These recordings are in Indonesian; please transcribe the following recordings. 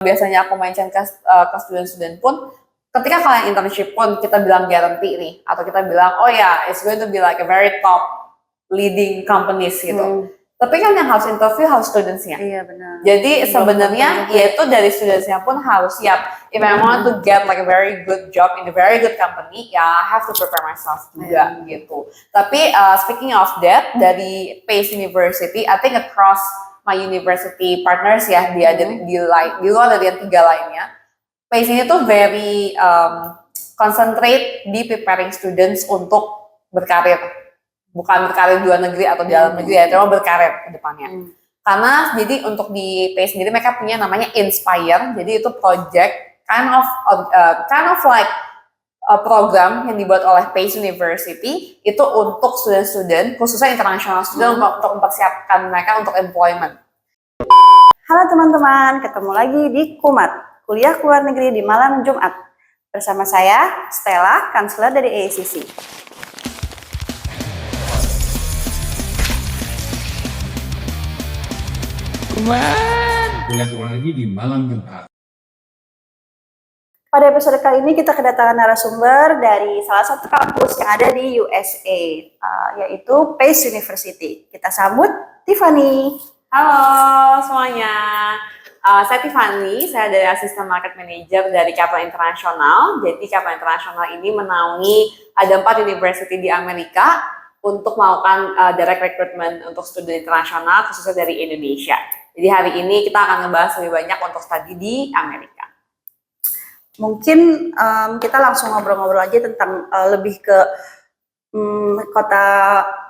biasanya aku mention ke student-student pun, ketika kalian internship pun kita bilang guarantee nih, atau kita bilang oh ya it's going to be like a very top leading companies gitu. Tapi kan yang harus interview harus studentsnya. Iya benar. Jadi sebenarnya yaitu dari studentsnya pun harus siap. If I want to get like a very good job in a very good company, ya I have to prepare myself juga gitu. Tapi speaking of that, dari Pace University, I think across my university partners ya, di luar dari yang 3 lainnya, Pace ini tuh very concentrate di preparing students untuk berkarir. Bukan berkarir di luar negeri atau di dalam negeri ya, cuma berkarir ke depannya. Karena jadi untuk di Pace sendiri mereka punya namanya Inspire, jadi itu project kind of like a program yang dibuat oleh Pace University itu untuk student-student, khususnya international student untuk mempersiapkan mereka untuk employment. Halo teman-teman, ketemu lagi di Kumat, kuliah luar negeri di malam Jumat. Bersama saya, Stella, kanselor dari AACC. Kuliah luar negeri di malam Jumat. Pada episode kali ini kita kedatangan narasumber dari salah satu kampus yang ada di USA, yaitu Pace University. Kita sambut Tiffany. Halo semuanya, saya Tiffany, saya dari Assistant Market Manager dari Kaplan International. Jadi Kaplan International ini menaungi ada 4 university di Amerika untuk melakukan direct recruitment untuk studi internasional khususnya dari Indonesia. Jadi hari ini kita akan ngebahas lebih banyak untuk studi di Amerika. Mungkin kita langsung ngobrol-ngobrol aja tentang lebih ke kota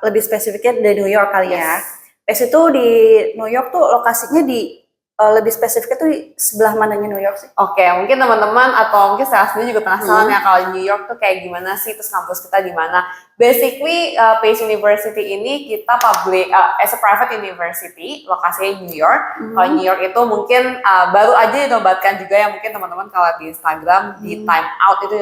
lebih spesifiknya dari New York kali ya. Pace itu di New York tuh lokasinya di lebih spesifiknya tuh di sebelah mananya New York sih? Oke, mungkin teman-teman atau mungkin saya sendiri juga penasaran ya kalau New York tuh kayak gimana sih, terus kampus kita di mana. Basically, Pace University ini kita public as a private university, lokasinya New York. Kalau New York itu mungkin baru aja dinobatkan juga ya, mungkin teman-teman kalau di Instagram di Time Out itu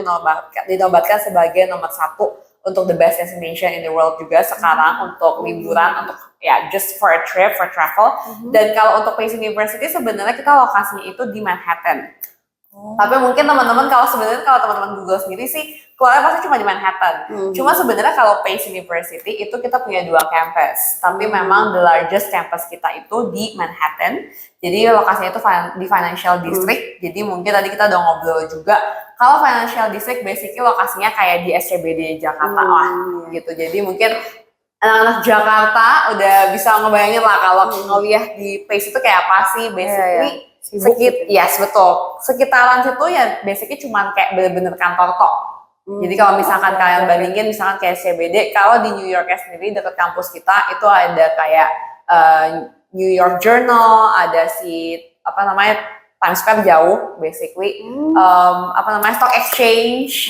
dinobatkan sebagai nomor 1 untuk the best destination in the world juga sekarang untuk liburan, untuk ya just for a trip, for travel. Dan kalau untuk Pace University sebenarnya kita lokasinya itu di Manhattan. Tapi mungkin teman-teman kalau teman-teman Google sendiri sih keluarnya pasti cuma di Manhattan. Cuma sebenarnya kalau Pace University itu kita punya 2 campus. Tapi memang the largest campus kita itu di Manhattan. Jadi lokasinya itu di Financial District. Jadi mungkin tadi kita udah ngobrol juga. Kalau Financial District basically lokasinya kayak di SCBD Jakarta lah gitu. Jadi mungkin anak-anak Jakarta udah bisa ngebayangin lah kalau ngeliat di Pace itu kayak apa sih basically. Betul. Sekitaran situ ya basically cuman kayak bener-bener kantor tok. Jadi kalau misalkan kalian bandingin misalkan kayak CBD, kalau di New York sendiri dekat kampus kita itu ada kayak New York Journal, ada Times Square jauh basically, Stock Exchange.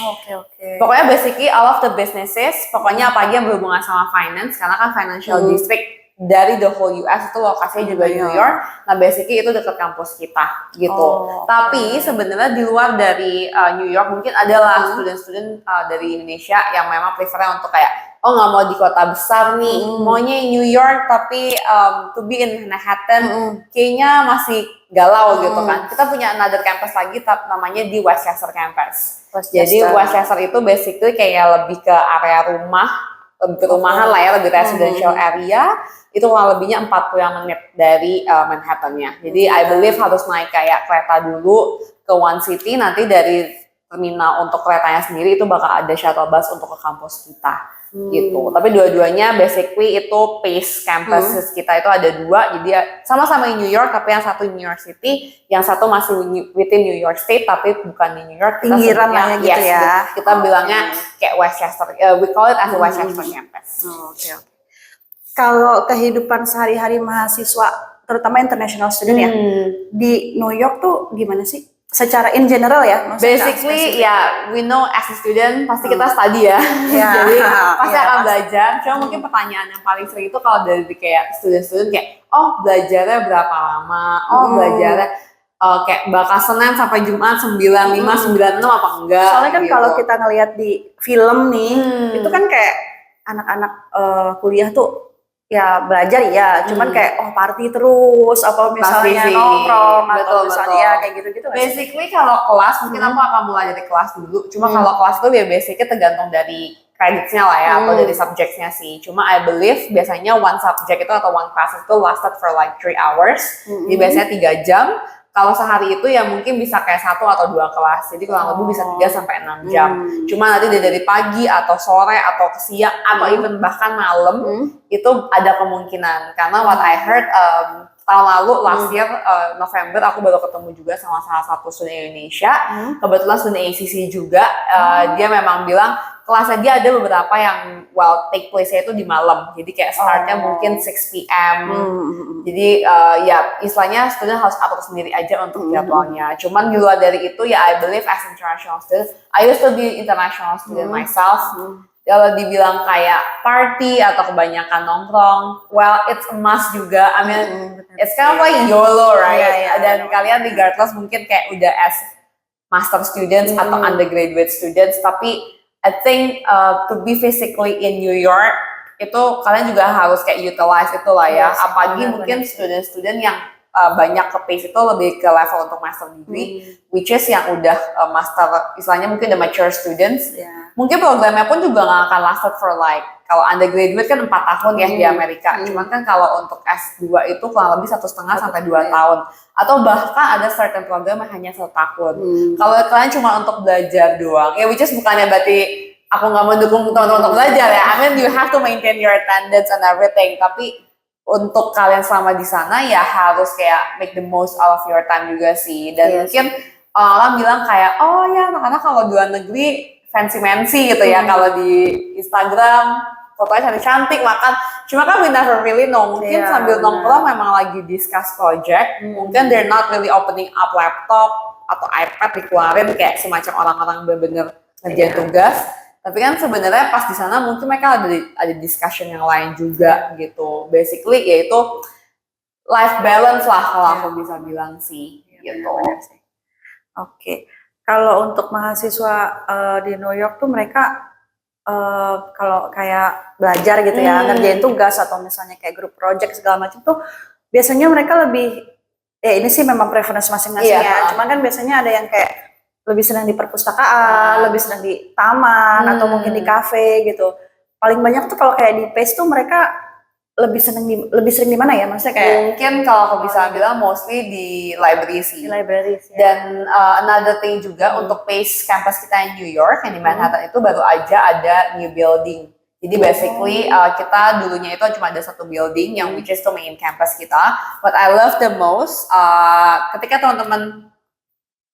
Pokoknya basically all of the businesses, pokoknya apa aja yang berhubungan sama finance, karena kan Financial District dari the whole US itu lokasinya juga New York. Nah basically itu dekat kampus kita gitu. Tapi sebenarnya di luar dari New York mungkin adalah student-student dari Indonesia yang memang prefernya untuk kayak nggak mau di kota besar nih, maunya New York tapi to be in Manhattan kayaknya masih galau gitu kan. Kita punya another campus lagi namanya di Westchester campus. Jadi Westchester itu basically kayak lebih ke area perumahan lah ya, lebih residential area. Itu kurang lebihnya 40 menit dari Manhattan-nya. Jadi I believe harus naik kayak kereta dulu ke One City, nanti dari terminal untuk keretanya sendiri itu bakal ada shuttle bus untuk ke kampus kita gitu. Tapi dua-duanya basically itu Pace campus kita itu ada 2, jadi sama-sama di New York tapi yang satu New York City, yang satu masih within New York State tapi bukan di New York. Pinggiran lah gitu ya. Kita bilangnya kayak Westchester, we call it as a Westchester campus. Kalau kehidupan sehari-hari mahasiswa, terutama international student ya, di New York tuh gimana sih? Secara in general ya? Basically ya, we know as a student pasti kita study ya. Jadi pasti akan belajar. Cuma mungkin pertanyaan yang paling sering itu kalau dari kayak student-student kayak, belajarnya berapa lama? Belajarnya kayak bakal Senin sampai Jumat 95, 96 apa enggak? Soalnya kan gitu. Kalau kita ngelihat di film nih, itu kan kayak anak-anak kuliah tuh ya belajar ya, cuman kayak party terus, apa Pasti misalnya sih. nongkrong atau Betul, misalnya betul. ya kayak gitu-gitu nggak sih? Basically kalau kelas, mungkin aku akan mulai dari kelas dulu. Cuma kalau kelas itu ya basicnya tergantung dari creditsnya lah ya, atau dari subjeknya sih. Cuma I believe biasanya one subject itu atau one class itu lasted for like 3 hours. Jadi biasanya 3 jam. Kalau sehari itu ya mungkin bisa kayak 1 atau 2 kelas. Jadi kurang lebih bisa 3 sampai 6 jam. Cuma nanti dari pagi atau sore atau ke siang atau even bahkan malam itu ada kemungkinan. Karena what I heard tahun lalu last year November aku baru ketemu juga sama salah satu student Indonesia. Kebetulan student ACC juga. Dia memang bilang kelasnya dia ada beberapa yang take place-nya itu di malam. Jadi kayak startnya mungkin 6 p.m. Jadi ya istilahnya student harus atur sendiri aja untuk jadwalnya. Cuman di luar dari itu ya I believe as international student, I used to be international student myself. Kalau dibilang kayak party atau kebanyakan nongkrong, well it's a must juga. I mean it's kind of like YOLO, right? Dan kalian regardless mungkin kayak udah as master students atau undergraduate students, tapi I think to be physically in New York itu kalian juga harus kayak utilize itu lah ya. Apalagi mungkin student-student yang banyak ke pace itu lebih ke level untuk master degree, which is yang udah master, istilahnya mungkin the mature students. Mungkin programnya pun juga nggak akan lasted for like, kalau undergraduate kan 4 tahun ya di Amerika. Cuman kan kalau untuk S2 itu kurang lebih 1,5 sampai 2 tahun. Atau bahkan ada certain program yang hanya 1 tahun. Kalau kalian cuma untuk belajar doang, ya which is bukannya berarti aku nggak mendukung teman-teman untuk belajar ya. I mean you have to maintain your attendance and everything. Tapi untuk kalian selama di sana ya harus kayak make the most out of your time juga sih. Dan mungkin orang bilang kayak, oh ya anak-anak kalau di luar negeri fancy-mancy gitu ya. Kalau di Instagram fotonya cantik-cantik makan. Cuma kan we never really know. Mungkin sambil nongkrong memang lagi discuss project. Mungkin they're not really opening up laptop atau iPad dikeluarin kayak semacam orang-orang bener-bener ngerjain tugas. Tapi kan sebenarnya pas di sana mungkin mereka ada discussion yang lain juga gitu. Basically yaitu life balance lah kalau aku bisa bilang sih gitu. Oke. Kalau untuk mahasiswa di New York tuh mereka kalau kayak belajar gitu ya, ngerjain tugas atau misalnya kayak grup project segala macam tuh biasanya mereka lebih, ya ini sih memang preference masing-masing ya. Cuman kan biasanya ada yang kayak lebih senang di perpustakaan, lebih senang di taman atau mungkin di kafe gitu. Paling banyak tuh kalau kayak di PACE tuh mereka lebih sering di mana ya? Maksudnya kayak mungkin kalau aku bisa bilang mostly di library sih. di library sih. Dan another thing juga untuk PACE campus kita yang New York yang di Manhattan itu baru aja ada new building. Jadi basically kita dulunya itu cuma ada 1 building yang which is to main campus kita. What I love the most ketika teman-teman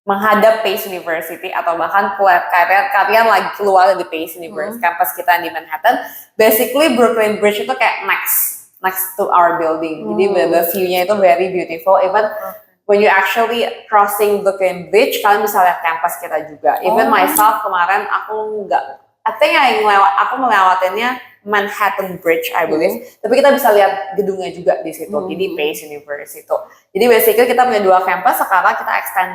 menghadap PACE University atau bahkan kalian lagi keluar dari PACE University campus kita di Manhattan, basically Brooklyn Bridge itu kayak next to our building. Jadi the view-nya itu very beautiful. Even when you actually crossing Brooklyn Bridge, kalian bisa lihat campus kita juga. Even myself kemarin aku aku melewatinnya Manhattan Bridge, I believe. Tapi kita bisa lihat gedungnya juga di situ. Jadi PACE University. Jadi basically kita punya 2 campus. Sekarang kita extend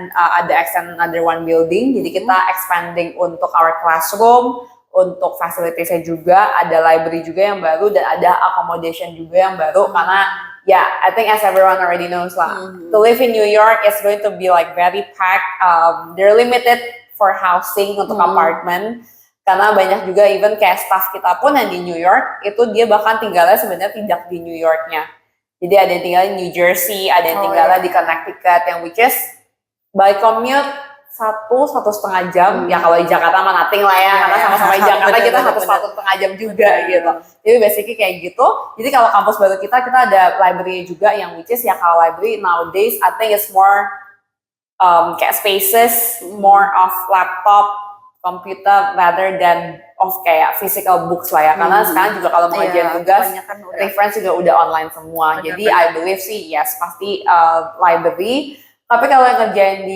another 1 building. Jadi kita expanding untuk our classroom, untuk facilities-nya juga. Ada library juga yang baru dan ada accommodation juga yang baru. Karena I think as everyone already knows lah, to live in New York is going to be like very packed. They're limited for housing untuk apartment. Karena banyak juga even kayak staff kita pun yang di New York, itu dia bahkan tinggalnya sebenarnya tidak di New Yorknya. Jadi ada yang tinggal di New Jersey, ada yang tinggalnya di Connecticut, yang which is by commute 1,5 jam. Ya kalau di Jakarta mah nothing lah ya, karena sama-sama di Jakarta kita 1,5 jam juga gitu. Jadi basically kayak gitu. Jadi kalau kampus baru kita ada library juga yang which is ya kalau library nowadays I think it's more kayak spaces, more of laptop, computer rather than of kayak physical books lah ya. Karena sekarang juga kalau mau ngerjain tugas, reference juga udah online semua. Jadi I believe sih yes pasti library. Tapi kalau yang ngerjain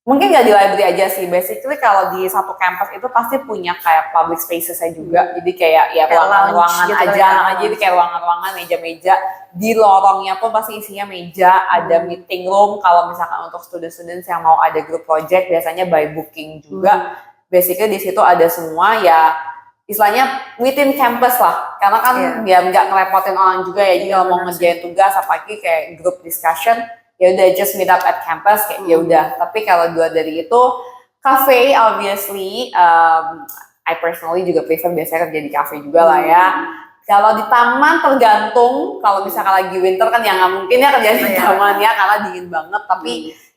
mungkin nggak di library aja sih. Basically kalau di satu campus itu pasti punya kayak public spaces-nya juga. Jadi kayak ya ruangan-ruangan gitu aja. Jadi kayak ruangan-ruangan, meja-meja. Di lorongnya pun pasti isinya meja. Ada meeting room. Kalau misalkan untuk student-student yang mau ada group project biasanya by booking juga. Basically di situ ada semua ya. istilahnya within campus lah, karena kan ya nggak ngerepotin orang juga ya. Jadi kalau mau ngerjain tugas apalagi kayak group discussion, ya udah just meet up at campus kayak ya udah. Tapi kalau dua dari itu, cafe obviously, I personally juga prefer biasanya kerja di cafe juga lah ya. Kalau di taman tergantung, kalau misalkan lagi winter kan ya nggak mungkin ya kerja di taman ya karena dingin banget. Tapi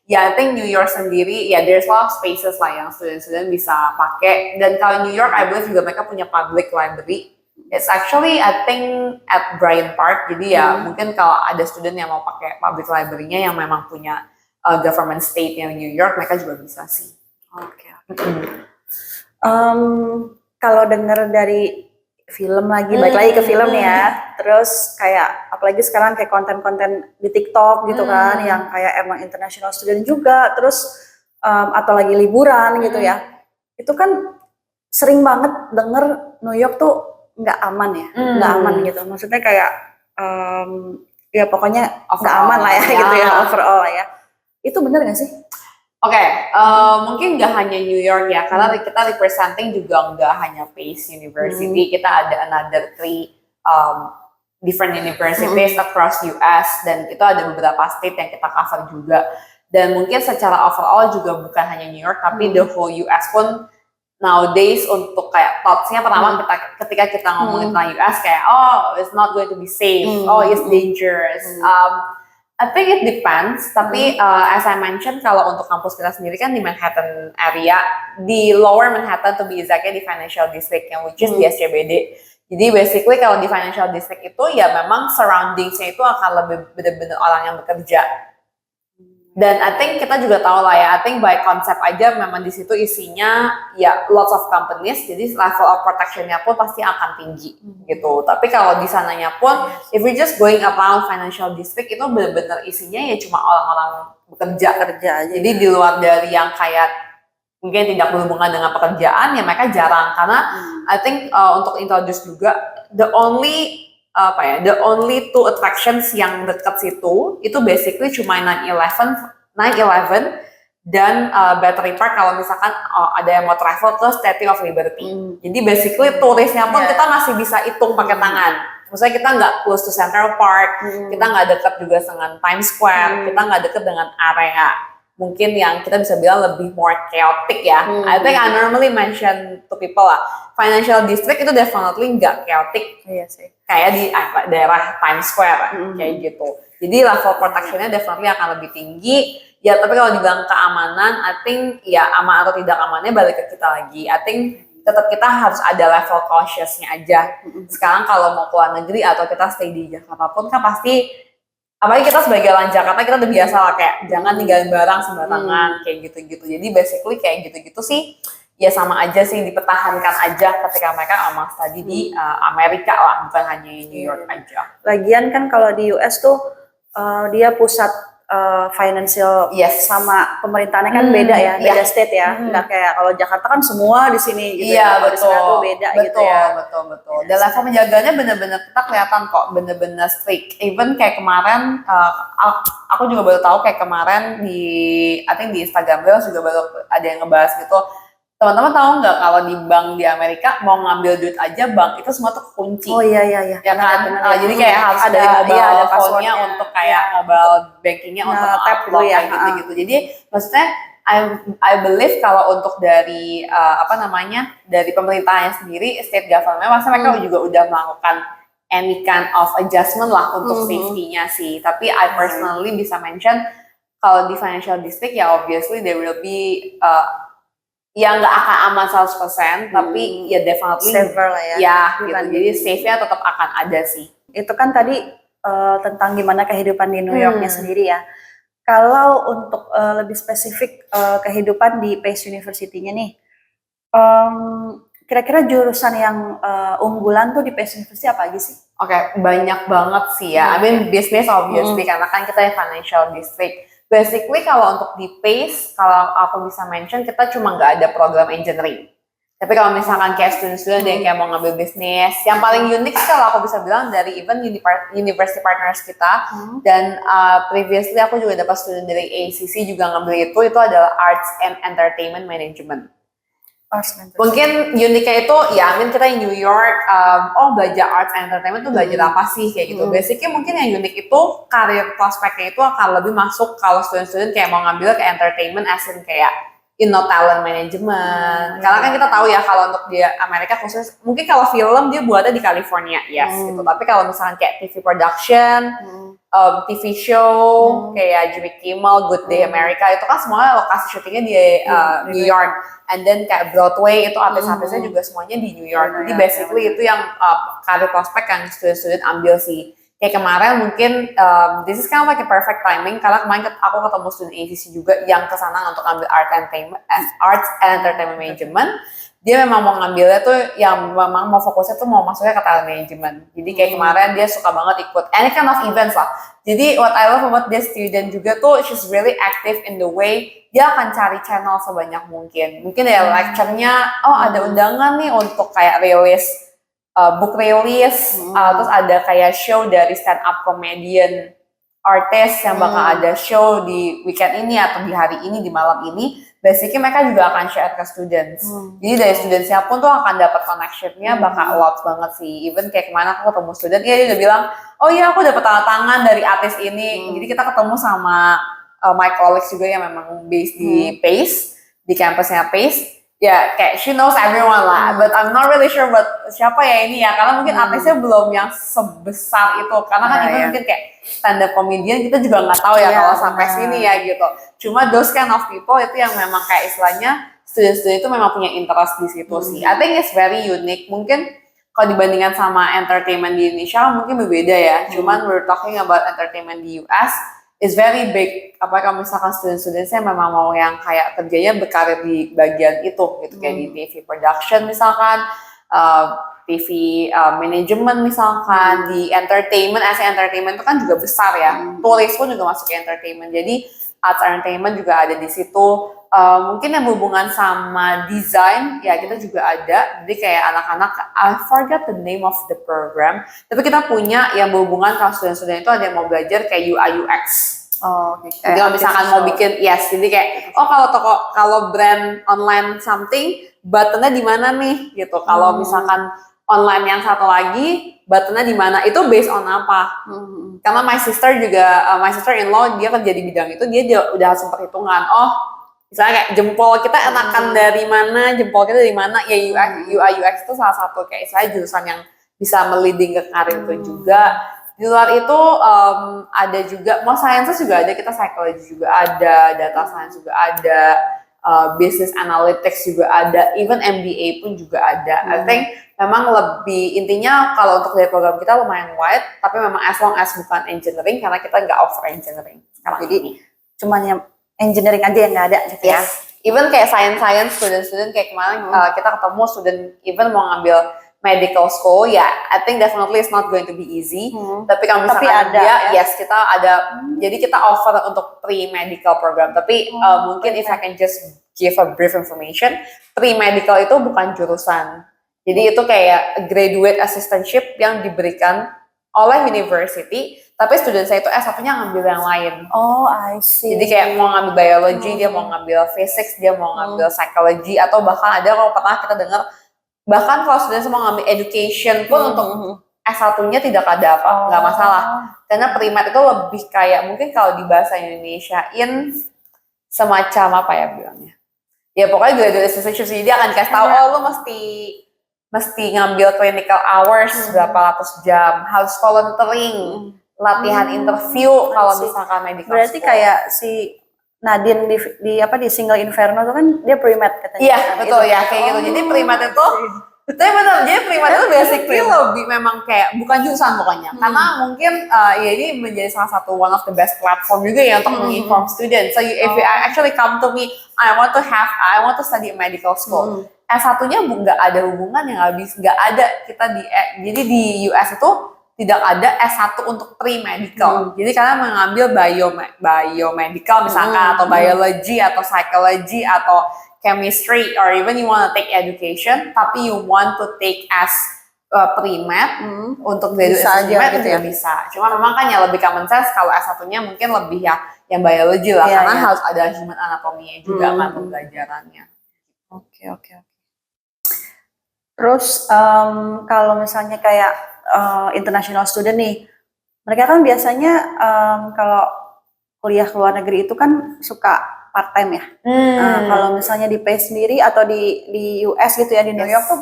ya I think New York sendiri ya there's a lot of spaces lah yang student-student bisa pakai. Dan kalau New York I believe juga mereka punya public library. It's actually I think at Bryant Park. Jadi ya mungkin kalau ada student yang mau pakai public library-nya yang memang punya government state yang New York, mereka juga bisa sih. Oke. Kalau dengar dari film lagi, balik lagi ke film nih ya. Terus kayak apalagi sekarang kayak konten-konten di TikTok gitu kan, yang kayak emang international student juga. Terus atau lagi liburan gitu ya. Itu kan sering banget denger New York tuh nggak aman ya, nggak aman gitu. Maksudnya kayak ya pokoknya nggak aman lah ya gitu ya, overall lah ya. Itu bener nggak sih? Oke, mungkin nggak hanya New York ya, karena kita representing juga nggak hanya Pace University, kita ada another 3 different universities across US, dan itu ada beberapa state yang kita cover juga. Dan mungkin secara overall juga bukan hanya New York, tapi the whole US pun nowadays untuk kayak thoughts-nya pertama ketika kita ngomongin tentang US kayak oh it's not going to be safe, oh it's dangerous. I think it depends, tapi as I mentioned kalau untuk kampus kita sendiri kan di Manhattan area, di Lower Manhattan to be exactly di Financial District yang which is di SCBD. Jadi basically kalau di Financial District itu ya memang surroundingsnya itu akan lebih benar-benar orang yang bekerja. Dan I think kita juga tahu lah ya, I think by konsep aja memang di situ isinya ya lots of companies, jadi level of protectionnya pun pasti akan tinggi gitu. Tapi kalau di sananya pun, if we just going around Financial District itu benar-benar isinya ya cuma orang-orang bekerja aja. Jadi di luar dari yang kayak mungkin tidak berhubungan dengan pekerjaan ya mereka jarang, karena I think untuk introduce juga the only 2 attractions yang dekat situ itu basically cuma 9/11 dan Battery Park kalau misalkan ada yang mau travel ke Statue of Liberty. Jadi basically turisnya pun kita masih bisa hitung pakai tangan. Maksudnya kita nggak close to Central Park, kita nggak dekat juga dengan Times Square, kita nggak dekat dengan area mungkin yang kita bisa bilang lebih more chaotic ya. I think I normally mention to people lah, Financial District itu definitely nggak chaotic. Iya sih. Kayak di daerah Times Square kayak gitu. Jadi level protectionnya definitely akan lebih tinggi. Ya tapi kalau dibilang keamanan, I think ya aman atau tidak amannya balik ke kita lagi. I think tetap kita harus ada level cautious-nya aja. Sekarang kalau mau keluar negeri atau kita stay di Jakarta pun kan pasti, apalagi kita sebagai orang Jakarta kita udah biasa lah kayak jangan tinggalin barang sembarangan kayak gitu-gitu. Jadi basically kayak gitu-gitu sih ya sama aja sih, dipertahankan aja ketika mereka emang study di Amerika lah, bukan hanya New York aja. Lagian kan kalau di US tuh dia pusat financial sama pemerintahannya kan beda ya, beda state ya. Nggak kayak kalau Jakarta kan semua di sini gitu ya, di sana tuh beda gitu ya. Betul. Dan level menjaganya benar-benar kita kelihatan kok, benar-benar strict. Even kayak kemarin, aku juga baru tahu kayak kemarin I think di Instagram juga baru ada yang ngebahas gitu. Teman-teman tahu nggak kalau di bank di Amerika mau ngambil duit aja bank itu semua tuh kunci. Oh iya. Ya kan. Jadi kayak harus ada mobile phone-nya untuk kayak mobile bankingnya untuk tap dulu ya gitu. Jadi maksudnya I believe kalau untuk dari dari pemerintahnya sendiri, state government, maksudnya mereka juga udah melakukan any kind of adjustment lah untuk safety-nya sih. Tapi I personally bisa mention kalau di Financial District ya obviously there will be ya nggak akan aman 100%, tapi ya definitely safer lah ya. Ya gitu. Jadi safe-nya tetap akan ada sih. Itu kan tadi tentang gimana kehidupan di New York-nya sendiri ya. Kalau untuk lebih spesifik kehidupan di Pace University-nya nih, kira-kira jurusan yang unggulan tuh di Pace University apa aja sih? Oke, banyak banget sih ya. I mean business obviously karena kan kita yang Financial District. Basically kalau untuk di Pace, kalau aku bisa mention kita cuma nggak ada program engineering. Tapi kalau misalkan kayak student-student yang kayak mau ngambil bisnis, yang paling unik kalau aku bisa bilang dari even university partners kita, dan previously aku juga dapat student dari ACC juga ngambil itu adalah Arts and Entertainment Management. Arts and entertainment. Mungkin uniknya itu ya, kita di New York, belajar arts and entertainment tuh belajar apa sih kayak gitu. Basically mungkin yang unik itu karir prospeknya itu akan lebih masuk kalau student-student kayak mau ngambil ke entertainment as in kayak talent management. Karena kan kita tahu ya kalau untuk di Amerika khusus, mungkin kalau film dia buatnya di California, yes gitu. Tapi kalau misalnya kayak TV production, TV show kayak Jimmy Kimmel, Good Day America itu kan semua lokasi syutingnya di New York. And then kayak Broadway itu artis-artisnya juga semuanya di New York. Jadi basically itu yang karir prospek yang student-student ambil sih. Kayak kemarin mungkin this is kind of like a perfect timing karena kemarin aku ketemu student ACC juga yang kesana untuk ambil arts and entertainment management. Dia memang mau ngambilnya tuh yang memang mau fokusnya tuh mau masuknya ke talent management. Jadi kayak kemarin dia suka banget ikut any kind of events lah. Jadi what I love about this student juga tuh she's really active in the way dia akan cari channel sebanyak mungkin. Mungkin ya lecture-nya ada undangan nih untuk kayak rilis book release, terus ada kayak show dari stand up comedian artis yang bakal ada show di weekend ini atau di hari ini, di malam ini. Basically mereka juga akan share ke students. Jadi dari studentsnya pun tuh akan dapat connection-nya bakal a lot banget sih. Even kayak kemana aku ketemu student, dia udah bilang, oh iya aku dapat tanda tangan dari artis ini. Jadi kita ketemu sama my colleagues juga yang memang based di PACE, di kampusnya PACE. Ya kayak she knows everyone lah, but I'm not really sure siapa ya ini ya, karena mungkin artisnya belum yang sebesar itu, karena kan itu mungkin kayak stand up comedian kita juga nggak tahu ya kalau sampai sini ya gitu. Cuma those kind of people itu yang memang kayak istilahnya student-student itu memang punya interest di situ sih. I think it's very unique. Mungkin kalau dibandingkan sama entertainment di Indonesia mungkin berbeda ya. Cuman we're talking about entertainment di US. It's very big. Apa kalau misalkan student-studentnya memang mau yang kayak kerjanya berkarir di bagian itu gitu, kayak di TV production misalkan, TV manajemen misalkan, di entertainment, as entertainment itu kan juga besar ya. Tulis pun juga masuk ke entertainment. Jadi arts entertainment juga ada di situ. Mungkin yang berhubungan sama desain ya kita juga ada. Jadi kayak anak-anak, I forgot the name of the program, tapi kita punya yang berhubungan kalau student-student itu ada yang mau belajar kayak UI UX. Jadi kalau misalkan mau bikin, jadi kayak kalau brand online something, buttonnya di mana nih gitu. Kalau misalkan online yang satu lagi, buttonnya di mana, itu based on apa? Karena my sister in law dia kerja di bidang itu, dia udah sempat hitungan. Misalnya kayak jempol kita enakan dari mana, jempol kita dari mana, ya UI UX itu salah satu kayak saya jurusan yang bisa meliding ke karir itu juga. Di luar itu ada juga, mau sciences juga ada, kita psychology juga ada, data science juga ada, business analytics juga ada, even MBA pun juga ada. I think memang lebih, intinya kalau untuk lihat program kita lumayan wide, tapi memang as long as bukan engineering, karena kita nggak offer engineering sekarang. Jadi cuman yang engineering aja yang nggak ada gitu ya. Even kayak science student kayak kemarin kita ketemu student even mau ngambil medical school, I think definitely it's not going to be easy. Tapi kalau misalkan kita ada, jadi kita offer untuk pre-medical program. Tapi mungkin if I can just give a brief information, pre-medical itu bukan jurusan. Jadi itu kayak graduate assistantship yang diberikan oleh university, tapi student saya itu S1-nya ngambil yang lain. I see. Jadi kayak mau ngambil biology, dia mau ngambil physics, dia mau ngambil psychology, atau bahkan ada kalau pernah kita dengar, bahkan kalau student mau ngambil education pun untuk S1-nya tidak ada apa, nggak masalah. Karena pre-med itu lebih kayak, mungkin kalau di bahasa Indonesiain semacam apa ya bilangnya? Ya pokoknya graduate assistantship, jadi dia akan kasih tahu, lo mesti ngambil clinical hours berapa ratus jam, harus volunteering, latihan interview kalau misalkan medical berarti school. Kayak si Nadine di Single Inferno itu kan dia pre-med katanya. Iya, betul ya, kayak gitu. Jadi pre-med itu tapi benar, jadi pre-med itu basically lebih memang kayak bukan jurusan pokoknya. Karena mungkin ini menjadi salah satu one of the best platform juga ya untuk menginform students. So if you actually come to me, I want to study medical school. S1-nya nggak ada hubungan, yang nggak ada kita jadi di US itu tidak ada S1 untuk pre-medical. Jadi kalian mengambil biomedical misalkan, atau biology, atau psychology, atau chemistry, or even you want to take education, tapi you want to take as pre-med untuk graduate med itu ya bisa. Cuma memang kan yang lebih common sense kalau S1-nya mungkin lebih yang biology lah, karena harus ada human anatomy juga kan pembelajarannya. Oke. Terus kalau misalnya kayak international student nih, mereka kan biasanya kalau kuliah ke luar negeri itu kan suka part time ya. Kalau misalnya di PACE sendiri atau di US gitu ya, di New York tuh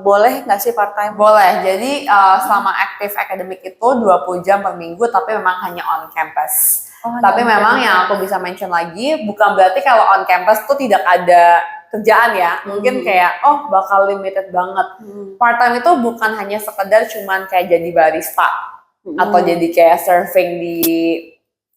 boleh nggak sih part time? Boleh. Jadi selama aktif akademik itu 20 jam per minggu, tapi memang hanya on campus. Tapi memang yang aku bisa mention lagi, bukan berarti kalau on campus tuh tidak ada kerjaan ya. Mungkin kayak, oh bakal limited banget. Part time itu bukan hanya sekedar cuman kayak jadi barista atau jadi kayak serving di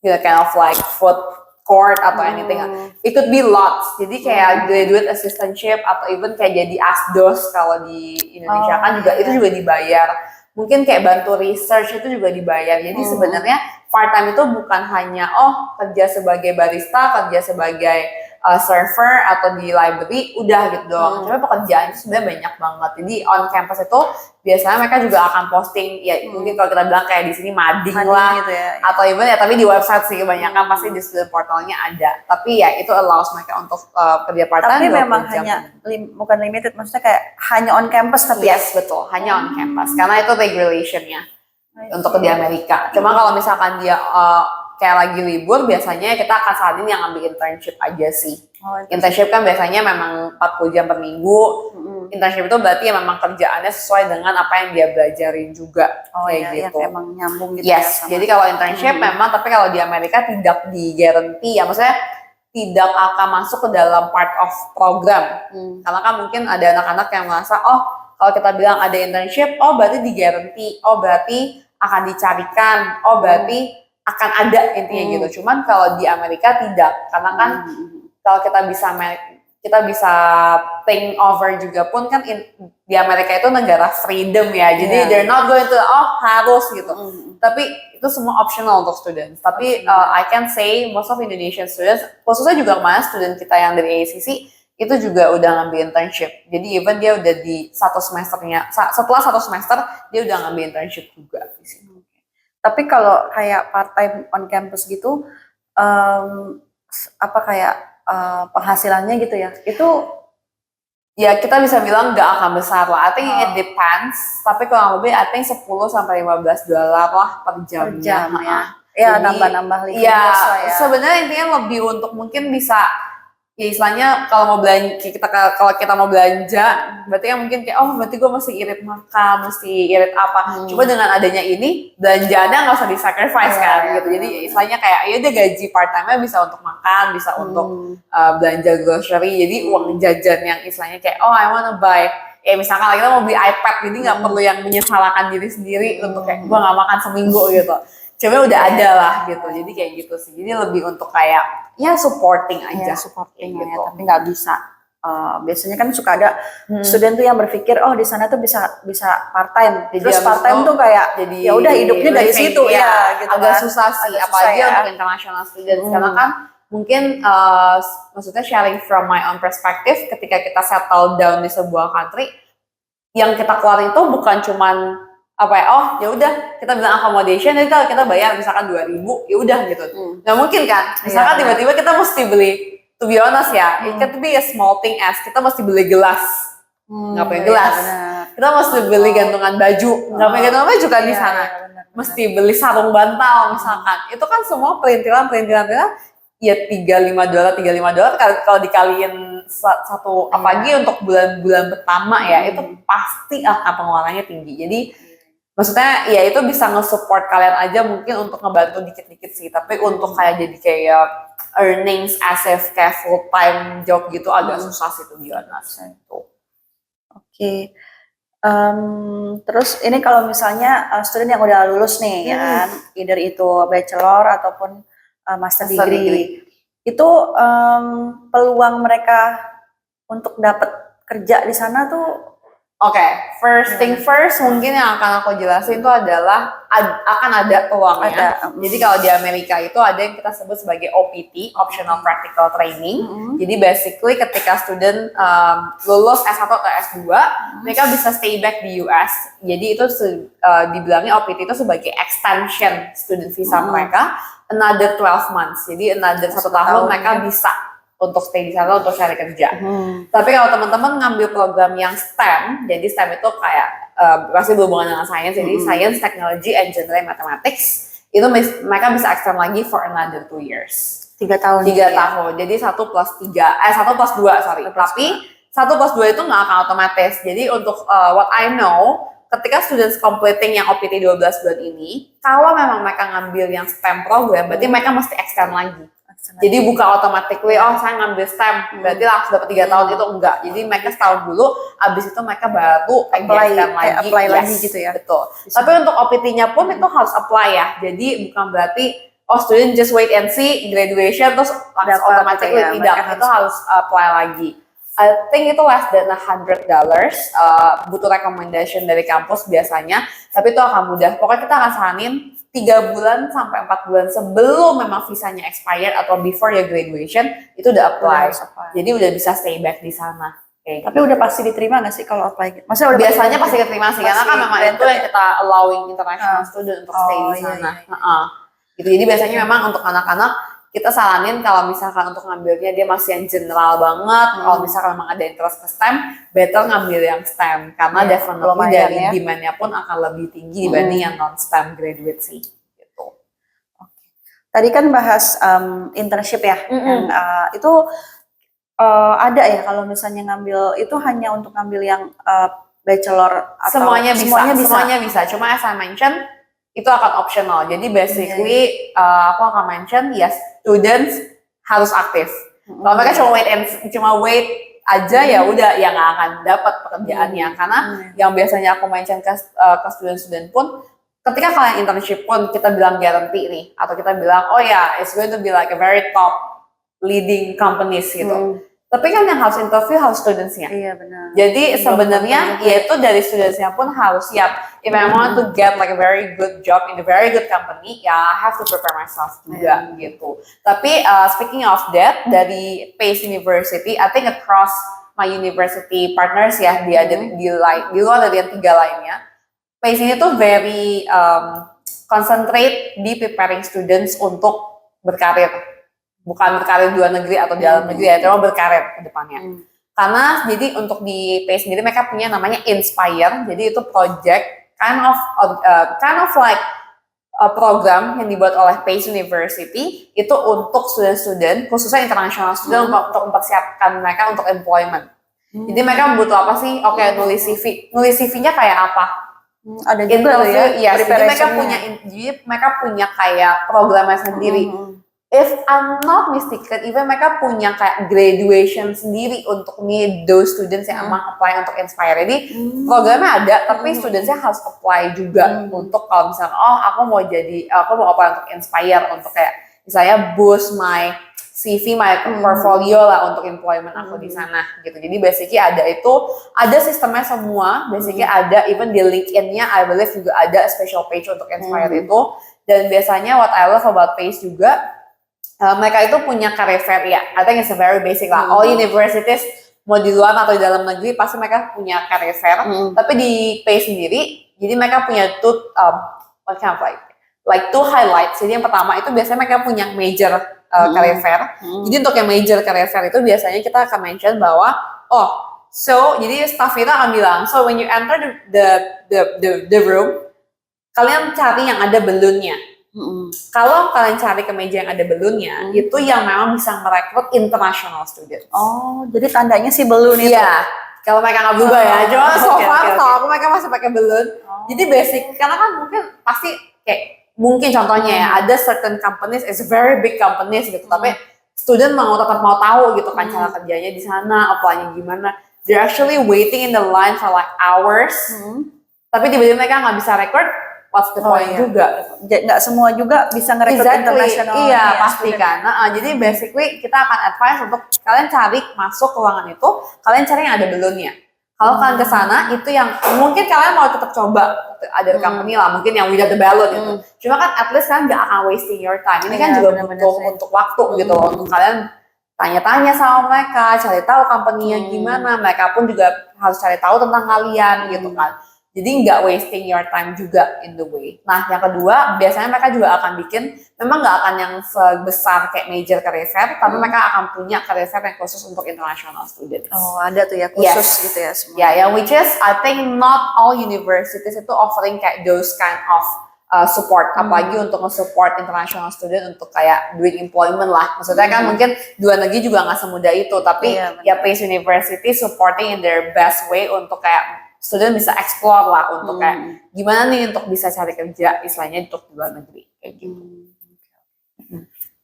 kind of like food court atau anything. It could be lots. Jadi kayak graduate assistantship atau even kayak jadi asdos kalau di Indonesia kan juga itu juga dibayar. Mungkin kayak bantu research itu juga dibayar. Jadi sebenarnya part time itu bukan hanya kerja sebagai barista, kerja sebagai server atau di library udah gitu doang. Cuma pekerjaan itu sebenarnya banyak banget. Jadi on campus itu biasanya mereka juga akan posting ya mungkin kalau kita bilang kayak di sini mading lah gitu ya. atau even ya tapi di website sih kebanyakan pasti di student portalnya ada. Tapi ya itu allows mereka untuk kerja part time. Tapi memang hanya bukan limited, maksudnya kayak hanya on campus tapi yes betul hanya on campus karena itu regulationnya untuk di Amerika. Cuma kalau misalkan dia kayak lagi libur, biasanya kita akan saranin yang ambil internship aja sih. Internship kan biasanya memang 40 jam per minggu. Internship itu berarti ya memang kerjaannya sesuai dengan apa yang dia belajarin juga. Kayak gitu. Emang nyambung gitu yes, jadi kalau internship memang, tapi kalau di Amerika tidak di-guarantee ya, maksudnya tidak akan masuk ke dalam part of program. Karena kan mungkin ada anak-anak yang merasa, kalau kita bilang ada internship, berarti di-guarantee, berarti akan dicarikan, berarti akan ada intinya gitu. Cuman kalau di Amerika tidak, karena kan kalau kita bisa think over juga pun kan di Amerika itu negara freedom ya. Jadi they're not going to harus gitu. Tapi itu semua optional untuk students. Tapi I can say most of Indonesian students, khususnya juga kemarin student kita yang dari ACC itu juga udah ngambil internship. Jadi even dia udah di satu semesternya, setelah satu semester dia udah ngambil internship juga di sini. Tapi kalau kayak part time on campus gitu, penghasilannya gitu ya, itu ya kita bisa bilang nggak akan besar lah. I think it depends. Tapi kurang lebih I think 10 sampai $15 lah per jamnya. Ya nambah-nambah lagi. Ya sebenarnya intinya lebih untuk mungkin bisa ya istilahnya kalau mau belanja kalau kita mau belanja berarti kan mungkin kayak berarti gue mesti irit makan, mesti irit apa. Coba dengan adanya ini belanjaannya nggak usah di-sacrifice kan gitu. Jadi istilahnya kayak ya udah gaji part time-nya bisa untuk makan, bisa untuk belanja grocery. Jadi uang jajan yang istilahnya kayak I wanna buy misalkan kita mau beli iPad, jadi nggak perlu yang menyesalkan diri sendiri untuk kayak gue nggak makan seminggu gitu. Coba udah ada lah gitu, jadi kayak gitu sih. Jadi lebih untuk kayak supporting aja, supporting gitu. Tapi nggak bisa. Biasanya kan suka ada student tuh yang berpikir di sana tuh bisa part time. Terus part time tuh kayak jadi ya udah hidupnya dari situ ya. Gitu agak kan. susah sih, apalagi untuk international students karena kan mungkin maksudnya sharing from my own perspective, ketika kita settle down di sebuah country, yang kita keluarin itu bukan cuman ya udah kita bilang accommodation, jadi kalau kita bayar misalkan 2.000 ya udah gitu. Nggak mungkin kan, misalkan tiba-tiba kita mesti beli, to be honest ya, it can be a small thing as kita mesti beli gelas, nggak punya gelas, kita mesti beli gantungan baju, nggak punya gantungan baju kan di sana, mesti beli sarung bantal misalkan, itu kan semua perintilan ya $35 kalau dikaliin satu apalagi untuk bulan-bulan pertama ya, itu pasti akan pengeluarannya tinggi. Jadi maksudnya ya itu bisa nge-support kalian aja mungkin untuk ngebantu dikit-dikit sih, tapi untuk kayak jadi kayak earnings as if kayak full time job gitu agak susah sih tuh gimana itu. Oke. Terus ini kalau misalnya student yang udah lulus nih ya kan, either itu bachelor ataupun master degree. Itu peluang mereka untuk dapat kerja di sana tuh first thing first mungkin yang akan aku jelasin itu adalah akan ada peluangnya. Jadi kalau di Amerika itu ada yang kita sebut sebagai OPT, Optional Practical Training. Jadi basically ketika student lulus S1 atau S2, mereka bisa stay back di US. Jadi itu dibilangnya OPT itu sebagai extension student visa mereka, another 12 months. Jadi another 1 tahun mereka bisa untuk stay di sana untuk cari kerja. Tapi kalau teman-teman ngambil program yang STEM, jadi STEM itu kayak pasti berhubungan dengan sains, jadi Science, Technology, Engineering, Mathematics, itu mereka bisa extend lagi for another 2 years. 3 tahun. 3 tahun. Jadi 1 plus 2, sorry. Tapi 1 plus 2 itu nggak akan otomatis. Jadi untuk what I know, ketika students completing yang OPT 12 bulan ini, kalau memang mereka ngambil yang STEM program, berarti mereka mesti extend lagi. Jadi bukan automatically, oh saya ngambil STEM, berarti langsung dapat 3 tahun, itu enggak. Jadi mereka setahun dulu, abis itu mereka baru apply lagi gitu ya. Betul. Tapi untuk OPT-nya pun itu harus apply ya. Jadi bukan berarti, oh student just wait and see, graduation, terus langsung automatically ya, tidak. Itu harus apply lagi. I think itu less than $100, butuh recommendation dari kampus biasanya, tapi itu akan mudah. Pokoknya kita akan saranin 3 bulan sampai 4 bulan sebelum memang visanya expired atau before your graduation, itu udah apply. Jadi udah bisa stay back di sana. Tapi udah pasti diterima nggak sih kalau apply? Maksudnya udah biasanya pasti diterima sih, karena kan memang itu yang kita allowing international student untuk stay di sana. Gitu. Jadi biasanya memang untuk anak-anak, kita saranin kalau misalkan untuk ngambilnya dia masih yang general banget, kalau misalkan memang ada interest ke STEM, better ngambil yang STEM, karena definitely dari demand-nya pun akan lebih tinggi dibanding yang non-STEM graduate sih. Gitu. Tadi kan bahas internship ya, dan itu ada ya kalau misalnya ngambil, itu hanya untuk ngambil yang bachelor atau semuanya bisa. Cuma as I mentioned, itu akan optional. Jadi basically aku akan mention students harus aktif. Kalau mereka cuma wait aja ya udah ya nggak akan dapat pekerjaannya, karena yang biasanya aku mention ke student-student pun, ketika kalian internship pun kita bilang guarantee nih, atau kita bilang oh ya it's going to be like a very top leading companies gitu. Tapi kan yang harus interview harus students-nya. Iya benar. Jadi sebenarnya yaitu dari students-nya pun harus siap. If I want to get like a very good job in a very good company, ya I have to prepare myself juga gitu. Tapi speaking of that, dari Pace University, I think across my university partners ya, di luar dari yang 3 lainnya, Pace ini tuh very concentrate di preparing students untuk berkarir. Bukan berkarir di luar negeri atau di dalam negeri ya, cuma berkarir ke depannya. Karena jadi untuk di PACE sendiri mereka punya namanya Inspire, jadi itu project kind of like a program yang dibuat oleh PACE University, itu untuk student-student, khususnya international student, untuk mempersiapkan mereka untuk employment. Jadi mereka butuh apa sih? Oke, nulis CV. Nulis CV-nya kayak apa? Ada juga ya. Iya, jadi mereka punya kayak programnya sendiri. If I'm not mistaken, even mereka punya kayak graduation sendiri untuk those students yang emang apply untuk Inspire. Jadi programnya ada, tapi studentsnya harus apply juga untuk kalau misalnya, aku mau apply untuk Inspire, untuk kayak misalnya boost my CV, my portfolio lah untuk employment aku di sana gitu. Jadi basically ada sistemnya semua, basically ada, even di LinkedIn-nya I believe juga ada special page untuk Inspire itu. Dan biasanya what I love about PACE juga, mereka itu punya career fair ya. I think it's a very basic lah. All universities mau di luar atau di dalam negeri pasti mereka punya career fair. Tapi di PACE sendiri, jadi mereka punya what kind of like 2 highlights. Jadi yang pertama itu biasanya mereka punya major career fair. Jadi untuk yang major career fair itu biasanya kita akan mention bahwa jadi staff kita akan bilang, so when you enter the room, kalian cari yang ada balloonnya. Kalau kalian cari kemeja yang ada balloonnya, itu yang memang bisa merekrut international students. Oh, jadi tandanya si balloon itu? Iya, kalau mereka nggak berubah ya. Cuma so far, aku mereka masih pakai balloon. Jadi basic, karena kan mungkin pasti mungkin contohnya ya, ada certain companies, it's very big companies gitu, tapi student tetap mau tahu gitu kan cara kerjanya di sana, apply-nya gimana. They're actually waiting in the line for like hours, tapi tiba-tiba mereka nggak bisa record. What's the point juga? Nggak semua juga bisa ngerekrut internasional. Iya, pasti kan. Jadi basically kita akan advise untuk kalian cari masuk ke ruangan itu, kalian cari yang ada balloonnya. Kalau kalian ke sana, itu yang mungkin kalian mau tetap coba ada company lah, mungkin yang without the balloon gitu. Cuma kan at least kalian nggak akan wasting your time. Ini kan juga butuh untuk waktu gitu loh, untuk kalian tanya-tanya sama mereka, cari tahu company-nya gimana. Mereka pun juga harus cari tahu tentang kalian gitu kan. Jadi nggak wasting your time juga in the way. Nah, yang kedua, biasanya mereka juga akan bikin, memang nggak akan yang sebesar kayak major career fair, tapi mereka akan punya career fair yang khusus untuk international students. Oh, ada tuh ya khusus gitu ya semua. Ya, yang which is I think not all universities itu offering kayak those kind of support, apalagi untuk nge-support international student untuk kayak doing employment lah. Maksudnya kan mungkin dua negeri juga nggak semudah itu, tapi ya Pace University supporting in their best way untuk kayak student bisa explore lah untuk kayak gimana nih untuk bisa cari kerja istilahnya untuk luar negeri kayak gitu.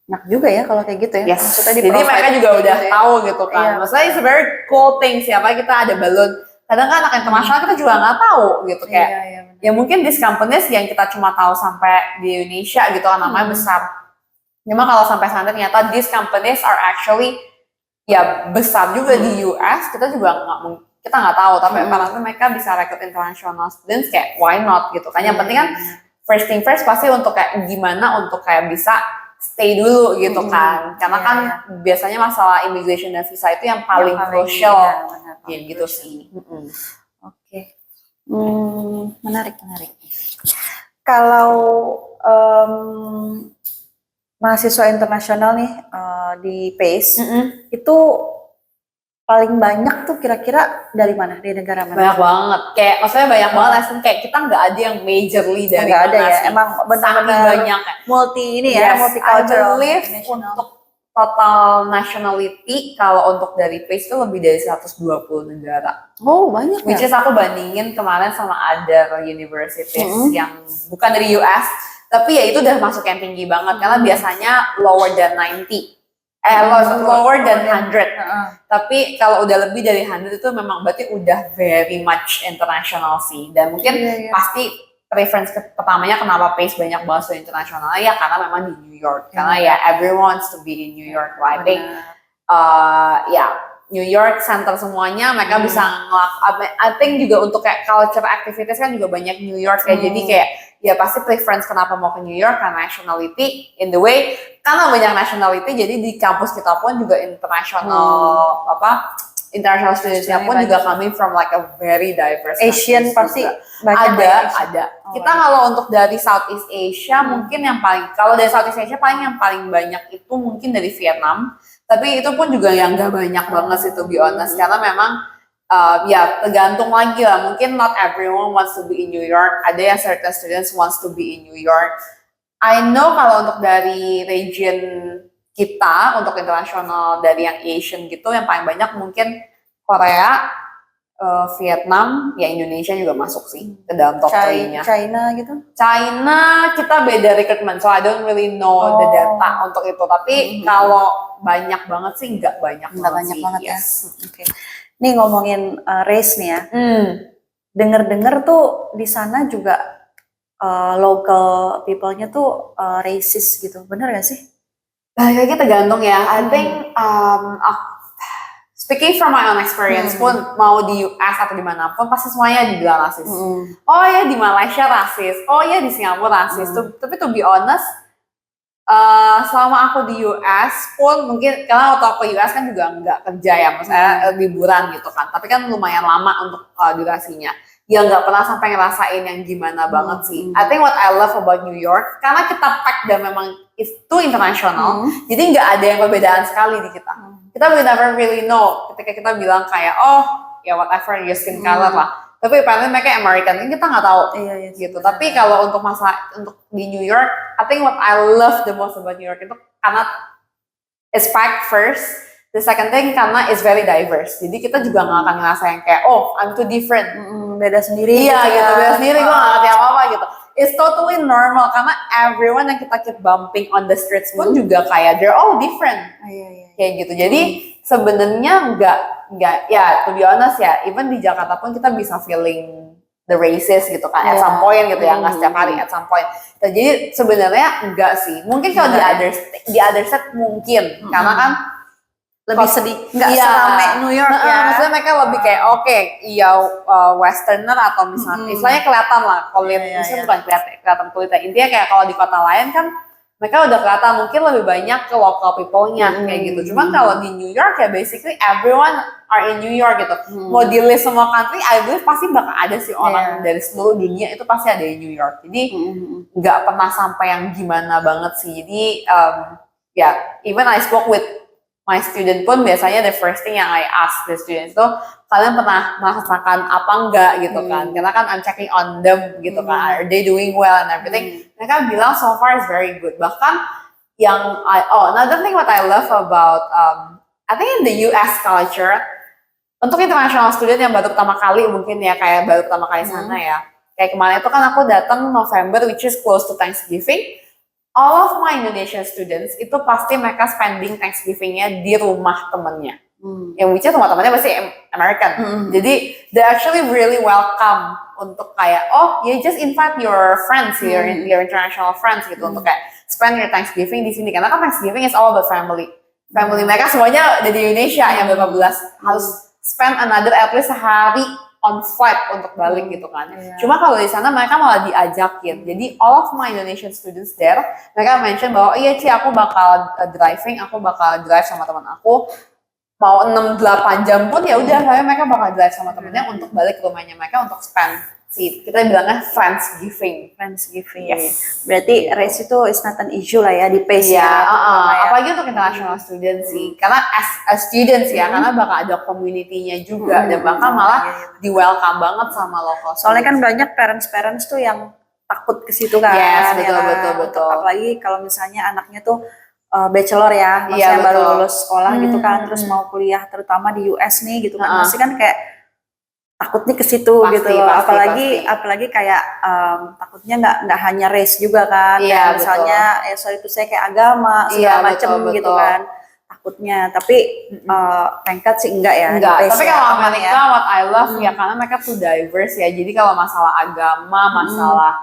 Enak juga ya kalau kayak gitu ya. Yes. Maksudnya Jadi mereka juga udah tahu gitu kan. Iya. Maksudnya it's a very cool thing, siapa kita ada balon. Kadang kan anak internasional kita juga nggak tahu gitu kayak. Ya mungkin these companies yang kita cuma tahu sampai di Indonesia gitu kan namanya besar. Cuma kalau sampai sana ternyata these companies are actually ya besar juga di US, kita juga nggak tahu. Tapi karena mereka bisa rekrut international students kayak why not gitu kan. Yang penting kan first thing first pasti untuk kayak gimana untuk kayak bisa stay dulu gitu kan. Karena kan biasanya masalah immigration dan visa itu yang paling crucial. Ya gitu sih. Oke. Menarik. Kalau mahasiswa internasional nih di PACE itu paling banyak tuh kira-kira dari mana? Dari negara mana? Banyak banget. Kayak maksudnya banyak banget lesson kayak kita nggak ada yang majorly dari nggak ada mana ya. sih. Emang benar-benar banyak. Multi ini ya, multicultural. I believe untuk total nationality kalau untuk dari PACE itu lebih dari 120 negara. Oh, banyak ya. Which is aku bandingin kemarin sama other universities yang bukan dari US, tapi ya itu udah masuk yang tinggi banget karena biasanya lower than 90. Lower than 100. Tapi kalau udah lebih dari 100 itu memang berarti udah very much international sih. Dan mungkin pasti preference pertamanya kenapa PACE banyak bahasa internasional ya karena memang di New York. Karena ya everyone wants to be in New York. I think New York center semuanya mereka bisa I think juga untuk kayak culture activities kan juga banyak New York ya. Jadi kayak ya pasti preference kenapa mau ke New York karena nationality in the way karena banyak nationality jadi di kampus kita pun juga international international students-nya pun juga coming from like a very diverse Asian pasti juga. banyak ada. Kita kalau untuk dari Southeast Asia mungkin yang paling kalau dari Southeast Asia yang paling banyak itu mungkin dari Vietnam. Tapi itu pun juga yang gak banyak banget sih to be honest karena memang ya tergantung lagi lah mungkin not everyone wants to be in New York ada yang certain students wants to be in New York. I know kalau untuk dari region kita untuk internasional dari yang Asian gitu yang paling banyak mungkin Korea, Vietnam, ya Indonesia juga masuk sih ke dalam top 3-nya. China gitu? China kita beda recruitment, so I don't really know the data untuk itu. Tapi kalau banyak banget sih nggak banyak banget ya. Oke. Nih ngomongin race nih ya. Dengar-dengar tuh di sana juga local people-nya tuh racist gitu, bener gak sih? Kayaknya tergantung ya. I think speaking from my own experience pun mau di US atau dimanapun pasti semuanya dibilang rasis. Oh ya di Malaysia rasis, oh ya di Singapura rasis. Tapi to be honest, selama aku di US pun mungkin karena waktu aku US kan juga nggak kerja ya, maksudnya liburan gitu kan. Tapi kan lumayan lama untuk durasinya. Ya nggak pernah sampai ngerasain yang gimana banget sih. I think what I love about New York karena kita pack dan memang itu internasional, jadi nggak ada yang perbedaan sekali di kita. Kita will never really know ketika kita bilang kayak oh ya whatever your skin color lah. Tapi apparently mereka American, kita nggak tahu gitu. Tapi kalau untuk untuk di New York, I think what I love the most about New York itu karena it's packed first. The second thing karena it's very diverse. Jadi kita juga nggak akan ngerasain kayak oh I'm too different. Beda sendiri. Iya gitu, beda sendiri gue nggak ngerti apa-apa gitu. It's totally normal karena everyone yang kita keep bumping on the streets pun juga kayak they're all different. Kayak gitu. Jadi sebenarnya nggak ya to be honest ya, even di Jakarta pun kita bisa feeling the racist gitu kan at some point gitu ya, nggak setiap hari at some point. Jadi sebenarnya enggak sih. Mungkin kalau di other side mungkin karena kan lebih sedih, nggak seramai New York ya. Maksudnya mereka lebih kayak westerner atau misalnya istilahnya kelihatan lah kalau lihat misalnya bukan kelihatan kulitnya. Intinya kayak kalau di kota lain kan mereka udah kelihatan mungkin lebih banyak ke local people-nya kayak gitu. Cuman kalau di New York ya basically everyone are in New York gitu. Mau di list semua country, I believe pasti bakal ada sih orang dari seluruh dunia itu pasti ada di New York. Jadi nggak pernah sampai yang gimana banget sih. Jadi even I spoke with my student pun biasanya the first thing yang I ask the students itu, kalian pernah merasakan apa enggak gitu kan, karena kan I'm checking on them gitu kan, are they doing well and everything. Mereka bilang so far is very good. Bahkan yang another thing what I love about I think in the US culture, untuk international student yang baru pertama kali mungkin ya, kayak baru pertama kali sana ya, kayak kemarin itu kan aku datang November which is close to Thanksgiving. All of my Indonesian students itu pasti mereka spending Thanksgiving-nya di rumah temennya. Yang which is rumah temennya pasti American. Jadi they actually really welcome untuk kayak, oh you just invite your friends here, your international friends gitu, untuk kayak spend your Thanksgiving di sini. Karena kan Thanksgiving is all about family. Family mereka semuanya dari Indonesia yang berapa belas harus spend another at least sehari on flight untuk balik gitu kan. Cuma kalau di sana mereka malah diajakin. Jadi all of my Indonesian students there, mereka mention bahwa iya Ci, aku bakal driving, aku bakal drive sama teman aku. Mau 6-8 jam pun ya udah, mereka bakal drive sama temennya untuk balik ke rumahnya mereka untuk spend kita bilangnya Friendsgiving. Yes. Berarti race itu is not an issue lah ya di pace ya. Apalagi untuk international student sih. Karena as a student ya, karena bakal ada community-nya juga dan bakal malah di welcome banget sama local. Soalnya kan banyak parents tuh yang takut ke situ kan. Yes, betul. Apalagi kalau misalnya anaknya tuh bachelor ya, maksudnya baru lulus sekolah gitu kan, terus mau kuliah terutama di US nih gitu kan, pasti kan kayak takutnya ke situ gitu loh. Apalagi kayak takutnya nggak hanya race juga kan, kayak misalnya soal itu saya kayak agama segala macem gitu kan takutnya. Tapi pengkat sih enggak ya. Tapi kalau Amerika what I love ya karena mereka tuh diverse ya. Jadi kalau masalah agama, masalah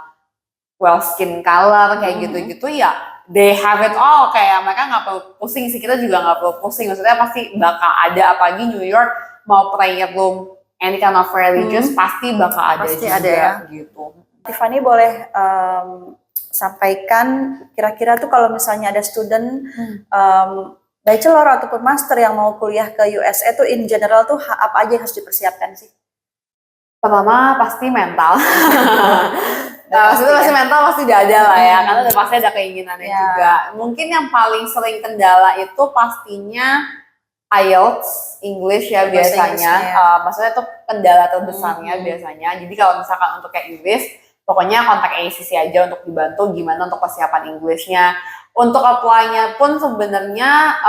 skin color kayak gitu-gitu ya they have it all. Kayak mereka nggak perlu pusing sih, kita juga nggak perlu pusing. Maksudnya pasti bakal ada, apalagi New York mau prayer room any kind of religious pasti bakal ada juga ya. Gitu. Tiffany boleh sampaikan kira-kira tuh kalau misalnya ada student bachelor ataupun master yang mau kuliah ke USA tuh in general tuh apa aja yang harus dipersiapkan sih? Pertama pasti mental. Maksudnya pasti mental pasti udah ada lah ya, karena udah pasti ada keinginannya juga. Mungkin yang paling sering kendala itu pastinya IELTS, English ya biasanya. Maksudnya itu kendala terbesarnya biasanya. Jadi kalau misalkan untuk kayak Inggris, pokoknya kontak ACC aja untuk dibantu gimana untuk persiapan Englishnya. Untuk apply-nya pun sebenarnya,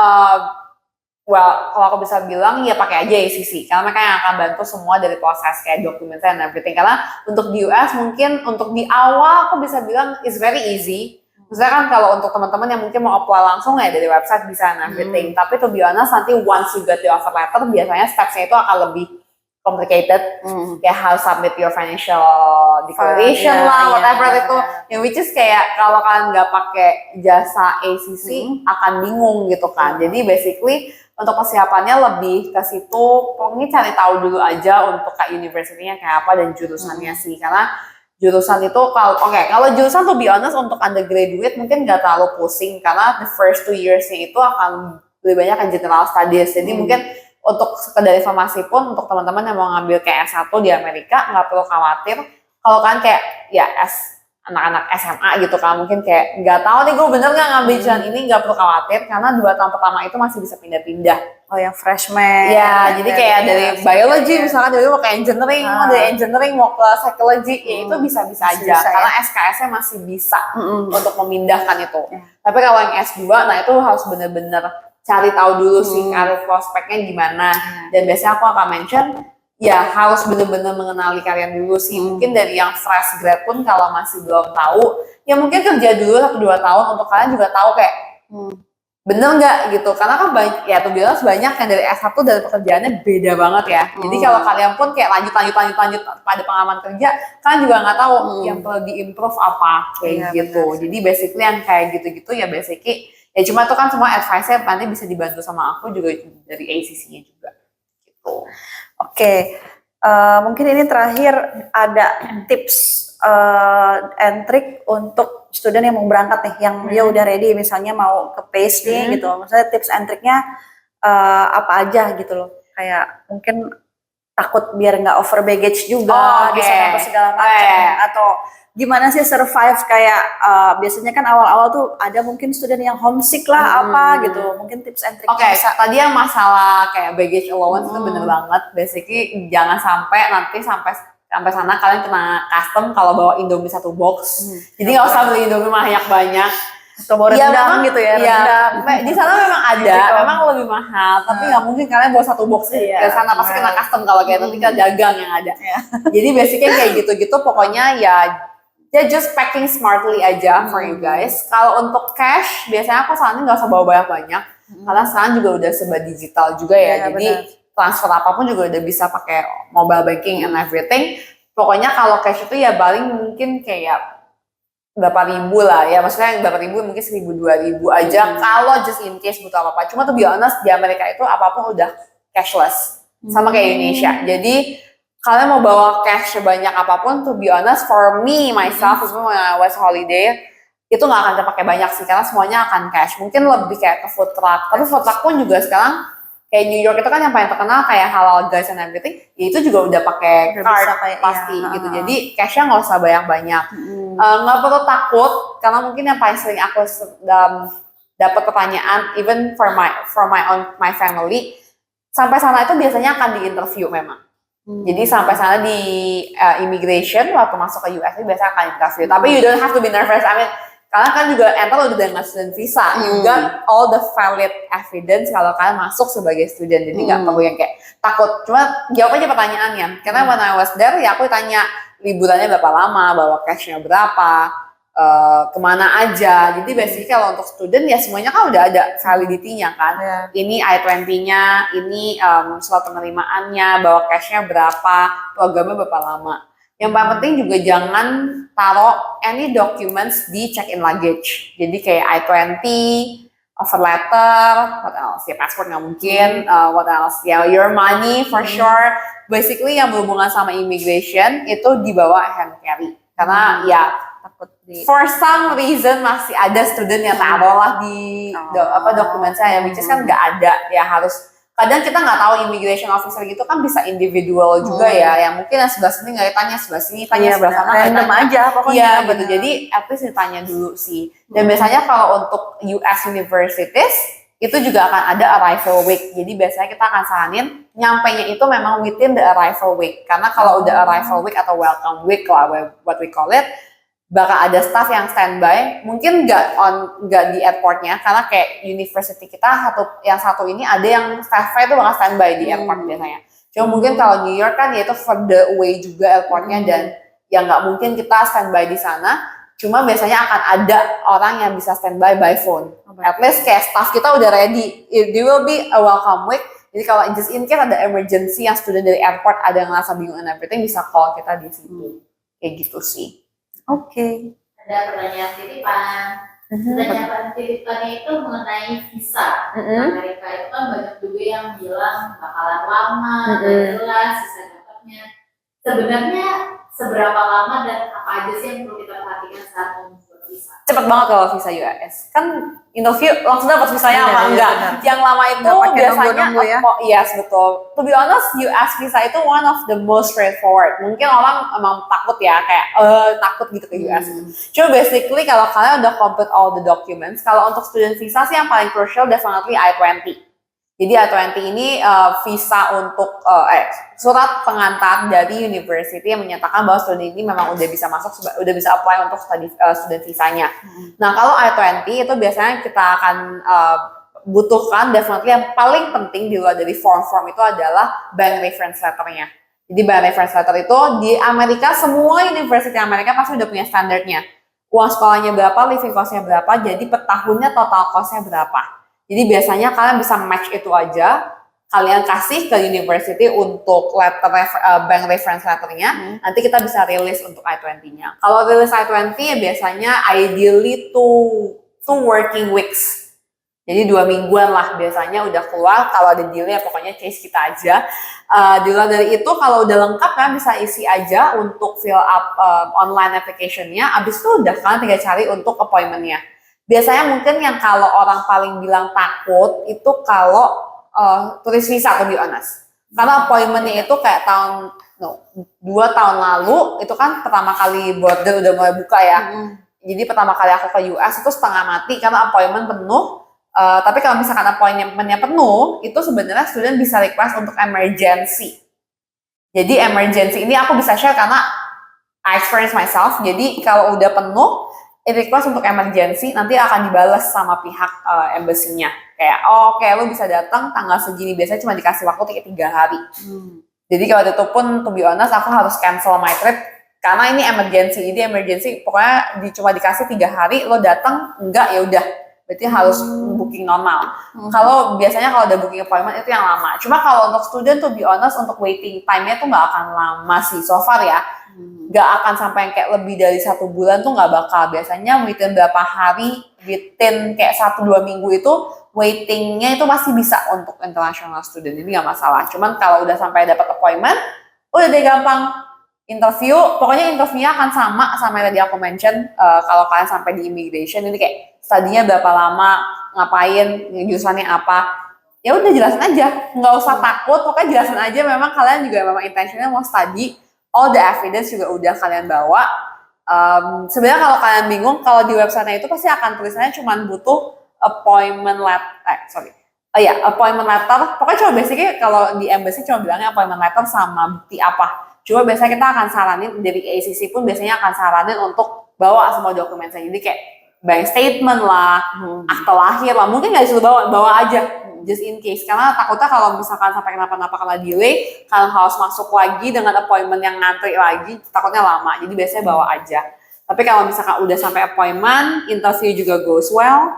kalau aku bisa bilang ya pakai aja ACC. Karena mereka yang akan bantu semua dari proses kayak dokumen and everything. Karena untuk di US mungkin untuk di awal aku bisa bilang is very easy. Misalnya kan kalau untuk teman-teman yang mungkin mau apply langsung ya dari website bisa and everything. Tapi to be honest nanti once you get the offer letter biasanya steps-nya itu akan lebih complicated. Kayak how submit your financial declaration whatever itu. Yang which is kayak kalau kalian nggak pakai jasa ACC akan bingung gitu kan. Jadi basically untuk persiapannya lebih ke situ, pokoknya cari tahu dulu aja untuk kayak university-nya kayak apa dan jurusannya sih. Karena jurusan itu kalau jurusan to be honest untuk undergraduate mungkin nggak terlalu pusing karena the first 2 years-nya itu akan lebih banyak kan general studies. Jadi mungkin untuk sekedar informasi pun untuk teman-teman yang mau ngambil kayak S1 di Amerika nggak perlu khawatir. Kalau kan kayak ya anak-anak SMA gitu kan mungkin kayak nggak tahu nih gue bener nggak ngambil jurusan ini, nggak perlu khawatir karena 2 tahun pertama itu masih bisa pindah-pindah. Oh yang freshman. Ya, jadi kayak dari biology misalkan dari mau ke engineering, dari engineering mau ke psychology, ya itu bisa-bisa aja. Karena SKS-nya masih bisa untuk memindahkan itu. Tapi kalau yang S2, nah itu harus bener-bener cari tahu dulu sih karir prospeknya gimana. Dan biasanya aku akan mention, ya harus bener-bener mengenali kalian dulu sih. Mungkin dari yang fresh grad pun kalau masih belum tahu, ya mungkin kerja dulu 1-2 tahun untuk kalian juga tahu kayak bener nggak gitu, karena kan banyak ya tuh bilang banyak yang dari S1 dari pekerjaannya beda banget ya. Jadi kalau kalian pun kayak lanjut pada pengalaman kerja, kalian juga nggak tahu yang perlu diimprove apa kayak gitu. Jadi basically yang kayak gitu-gitu ya basically ya cuma itu kan semua advice-nya nanti bisa dibantu sama aku juga dari ACC-nya juga gitu. Oke. Mungkin ini terakhir ada tips and trick untuk student yang mau berangkat nih, yang dia udah ready, misalnya mau ke PACE nih gitu. Maksudnya tips and tricknya apa aja gitu loh. Kayak mungkin takut biar nggak over baggage juga di sana apa segala macam, atau gimana sih survive kayak biasanya kan awal-awal tuh ada mungkin student yang homesick lah apa gitu, mungkin tips and trick. Tadi yang masalah kayak baggage allowance itu bener banget. Basically jangan sampai nanti sampai sana kalian kena custom kalau bawa Indomie satu box. Jadi nggak usah beli Indomie banyak. Atau bawa rendang gitu ya, rendang. Di sana memang ada, memang lebih mahal, tapi nggak mungkin kalian bawa satu box ke sana, pasti kena custom kalau kayak nanti kan dagang yang ada. Jadi basically kayak gitu-gitu, pokoknya ya just packing smartly aja for you guys. Kalau untuk cash, biasanya aku saranin nggak usah bawa banyak-banyak, karena sekarang juga udah serba digital juga ya, jadi transfer apapun juga udah bisa pakai mobile banking and everything. Pokoknya kalau cash itu ya paling mungkin kayak berapa ribu lah ya, maksudnya berapa ribu mungkin 1.000-2.000 aja kalau just in case butuh apa-apa. Cuma to be honest di Amerika itu apapun udah cashless sama kayak Indonesia. Jadi kalian mau bawa cash sebanyak apapun, to be honest for me myself when I was holiday itu nggak akan terpakai banyak sih, karena semuanya akan cash. Mungkin lebih kayak ke food truck, tapi food truck pun juga sekarang kayak New York itu kan yang paling terkenal kayak halal guys and everything, ya itu juga udah pakai card pasti gitu. Jadi cashnya nggak usah banyak-banyak. Nggak perlu takut, karena mungkin yang paling sering aku dapat pertanyaan, even for my family, sampai sana itu biasanya akan di-interview memang. Jadi sampai sana di immigration waktu masuk ke US itu biasanya akan interview. Tapi you don't have to be nervous. I mean, karena kan juga enter udah dengan student visa, you got all the valid evidence kalau kalian masuk sebagai student, jadi nggak perlu yang kayak takut. Cuma jawab aja pertanyaannya, karena when I was there ya aku tanya liburannya berapa lama, bawa cashnya berapa, kemana aja. Jadi basically kalau untuk student ya semuanya kan udah ada validity-nya kan. Ini I-20-nya, ini surat penerimaannya, bawa cashnya berapa, programnya berapa lama. Yang paling penting juga jangan taruh any documents di check-in luggage. Jadi kayak I-20, offer letter, what else? Ya passport nggak mungkin, what else? Ya your money for sure. Basically yang berhubungan sama immigration itu dibawa hand carry. Karena ya for some reason masih ada student yang taruh lah di dokumen saya, which is kan nggak ada, ya harus. Kadang kita nggak tahu immigration officer gitu kan bisa individual juga ya, yang mungkin yang sebelah sini nggak ditanya, sebelah sini tanya, sebelah sana random aja pokoknya. Iya betul, jadi at least ditanya dulu sih. Dan biasanya kalau untuk US universities itu juga akan ada arrival week, jadi biasanya kita akan saranin nyampainya itu memang within the arrival week, karena kalau udah arrival week atau welcome week lah what we call it, bakal ada staff yang standby, mungkin nggak di airportnya, karena kayak university kita yang satu ini ada yang staffnya itu bakal standby di airport biasanya. Cuma mungkin kalau New York kan ya itu further away juga airportnya, dan ya nggak mungkin kita standby di sana. Cuma biasanya akan ada orang yang bisa standby by phone. At least kayak staff kita udah ready. There will be a welcome week. Jadi kalau just in case ada emergency yang student dari airport ada yang ngerasa bingung and everything, bisa call kita di situ. Kayak gitu sih. Oke. Ada pertanyaan titipan. Pertanyaan titipannya itu mengenai visa. Amerika itu kan banyak juga yang bilang bakalan lama, dan jelas sisa dapatnya. Sebenarnya seberapa lama dan apa aja sih yang perlu kita perhatikan saat membuat visa? Cepet banget kalau visa US. Kan interview langsung dapat visanya apa enggak. Yang lama itu biasanya yes betul. To be honest, US visa itu one of the most straightforward. Mungkin orang emang takut ya, kayak takut gitu ke US. Cuma basically kalau kalian udah complete all the documents, kalau untuk student visa sih yang paling crucial definitely I-20. Jadi I-20 ini visa untuk surat pengantar dari university yang menyatakan bahwa student ini memang udah bisa masuk, udah bisa apply untuk student visanya. Nah kalau I-20 itu biasanya kita akan butuhkan definitely yang paling penting di luar dari form itu adalah bank reference letternya. Jadi bank reference letter itu di Amerika, semua university Amerika pasti udah punya standarnya. Uang sekolahnya berapa, living costnya berapa, jadi per tahunnya total costnya berapa. Jadi biasanya kalian bisa match itu aja, kalian kasih ke university untuk bank reference letternya, nanti kita bisa rilis untuk I-20-nya. Kalau rilis I-20 ya biasanya ideally two working weeks. Jadi 2 mingguan lah biasanya udah keluar. Kalau ada deal ya pokoknya chase kita aja. Di luar dari itu kalau udah lengkap kan bisa isi aja untuk fill up online application-nya. Abis itu udah kan tinggal cari untuk appointment-nya. Biasanya mungkin yang kalau orang paling bilang takut itu kalau turis visa, to be honest. Karena appointment-nya itu kayak 2 tahun lalu itu kan pertama kali border udah mulai buka ya. Jadi pertama kali aku ke US itu setengah mati karena appointment penuh. Tapi kalau misalkan appointment-nya penuh, itu sebenarnya student bisa request untuk emergency. Jadi emergency ini aku bisa share karena I experience myself. Jadi kalau udah penuh, request untuk emergency nanti akan dibalas sama pihak embassy-nya. Kayak, oke, lu bisa datang tanggal segini. Biasanya cuma dikasih waktu 3 hari. Jadi kalau itu pun, to be honest, aku harus cancel my trip karena ini emergency. Jadi emergency pokoknya cuma dikasih 3 hari, lo datang enggak ya udah. Berarti harus booking normal. Kalau biasanya kalau udah booking appointment itu yang lama. Cuma kalau untuk student, to be honest, untuk waiting time-nya tuh nggak akan lama sih so far ya. Nggak akan sampai yang kayak lebih dari 1 bulan tuh nggak bakal. Biasanya within berapa hari, within kayak 1-2 minggu itu waiting-nya itu masih bisa untuk international student. Ini nggak masalah. Cuman kalau udah sampai dapat appointment, udah deh gampang. Interview, pokoknya interviewnya akan sama yang tadi aku mention. Kalau kalian sampai di immigration ini kayak studinya berapa lama, ngapain, jurusannya apa, ya udah jelasin aja, nggak usah takut, pokoknya jelasin aja. Memang kalian juga memang intentionnya mau study, all the evidence juga udah kalian bawa. Sebenarnya kalau kalian bingung, kalau di website-nya itu pasti akan tulisannya cuma butuh appointment letter, appointment letter. Pokoknya cuma basicnya kalau di embassy cuma bilangnya appointment letter sama bukti apa. Cuma biasanya kita akan saranin, dari ACC pun biasanya akan saranin untuk bawa semua dokumen saya. Jadi kayak bank statement lah, akte lahir lah, mungkin nggak disuruh bawa aja, just in case. Karena takutnya kalau misalkan sampai kenapa-napa karena delay, kalian harus masuk lagi dengan appointment yang ngantri lagi, takutnya lama. Jadi biasanya bawa aja. Tapi kalau misalkan udah sampai appointment, interview juga goes well,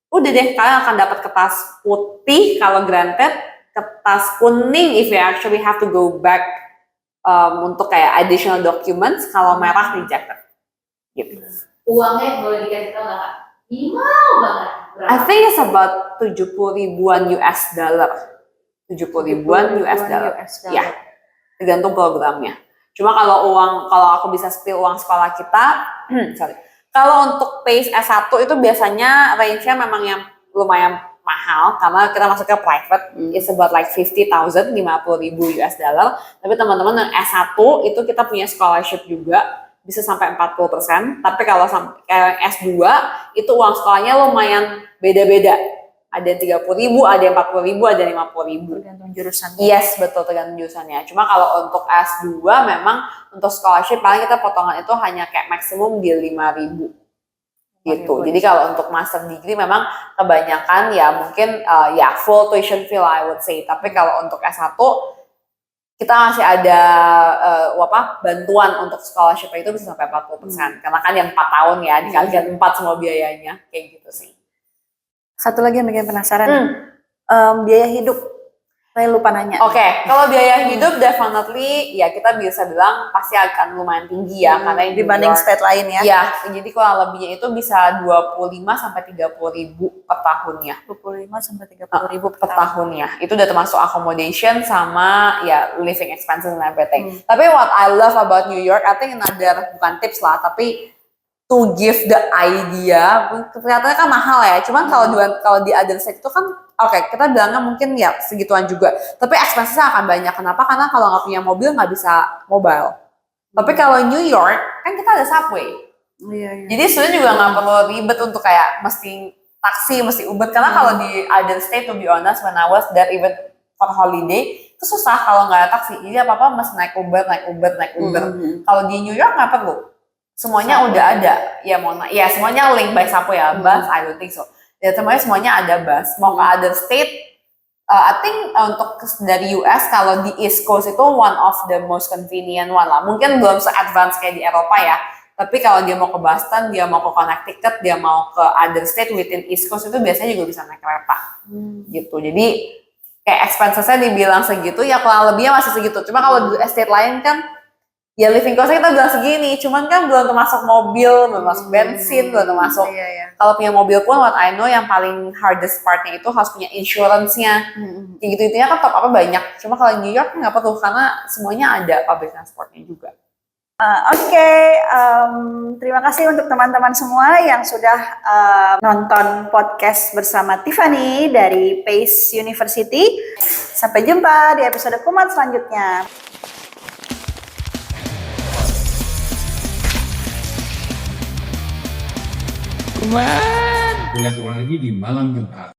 udah deh, kalian akan dapat kertas putih kalau granted, kertas kuning if you actually have to go back untuk kayak additional documents, kalau merah rejected. Gitu. Uangnya boleh dikasih tau nggak Kak? Minimal banget. Berapa? I think it's about 70 ribuan US dollar. 70 ribuan US dollar. Ya, tergantung programnya. Cuma kalau aku bisa spill uang sekolah kita, sorry. Kalau untuk PACE S1 itu biasanya range-nya memang yang lumayan mahal karena kita masuk ke private, it's about like 50,000, 50 ribu US dollar. Tapi teman-teman yang S1 itu kita punya scholarship juga, bisa sampai 40%. Tapi kalau S2 itu uang sekolahnya lumayan beda-beda. Ada yang 30 ribu, ada yang 40 ribu, ada yang 50 ribu. Tergantung jurusan. Yes, betul, tergantung jurusannya. Cuma kalau untuk S2 memang untuk scholarship paling kita potongan itu hanya kayak maksimum di 5 ribu. Gitu. Jadi kalau untuk master degree memang kebanyakan ya mungkin ya full tuition fee lah, I would say. Tapi kalau untuk S1 kita masih ada bantuan untuk scholarship itu bisa sampai 40%. Karena kan yang 4 tahun ya, dikalikan 4 semua biayanya, kayak gitu sih. Satu lagi yang bikin penasaran, biaya hidup. Saya lupa nanya. Oke, kalau biaya hidup definitely ya kita bisa bilang pasti akan lumayan tinggi ya, karena yang dibanding state lain ya. Ya, jadi kurang lebihnya itu bisa 25 sampai 30 ribu per tahunnya. 25 sampai 30 ribu Per tahunnya. Itu udah termasuk accommodation sama ya living expenses and everything. Tapi what I love about New York, I think another, bukan tips lah, tapi to give the idea, kelihatannya kan mahal ya. Cuman kalau di other state itu kan kita bilangnya mungkin ya segituan juga. Tapi expenses-nya akan banyak. Kenapa? Karena kalau nggak punya mobil nggak bisa mobile. Tapi kalau New York kan kita ada subway. Iya. Jadi student juga nggak perlu ribet untuk kayak mesti taksi, mesti Uber. Karena kalau di other state, to be honest, when I was there even for holiday, itu susah kalau nggak ada taksi. Jadi apa-apa mesti naik Uber. Kalau di New York nggak perlu. Semuanya udah ada. Ya semuanya link by Subway ya. Bus, I don't think so. Ya semuanya ada bus. Mau ke other state, I think untuk dari US kalau di East Coast itu one of the most convenient one lah. Mungkin belum se-advance kayak di Eropa ya. Tapi kalau dia mau ke Boston, dia mau ke Connecticut, dia mau ke other state within East Coast itu biasanya juga bisa naik kereta. Gitu. Jadi kayak expenses-nya dibilang segitu, ya kurang lebihnya masih segitu. Cuma kalau di estate lain kan ya living costnya kita bilang segini, cuman kan belum termasuk mobil, belum termasuk bensin, belum termasuk. Iya, iya. Kalau punya mobil pun, what I know yang paling hardest partnya itu harus punya insurance-nya. Kayak gitu-gitunya kan top apa banyak. Cuma kalau New York nggak perlu karena semuanya ada public transportnya juga. Oke, terima kasih untuk teman-teman semua yang sudah nonton podcast bersama Tiffany dari Pace University. Sampai jumpa di episode Kumat selanjutnya. Kuliah lagi di Malang Gempar.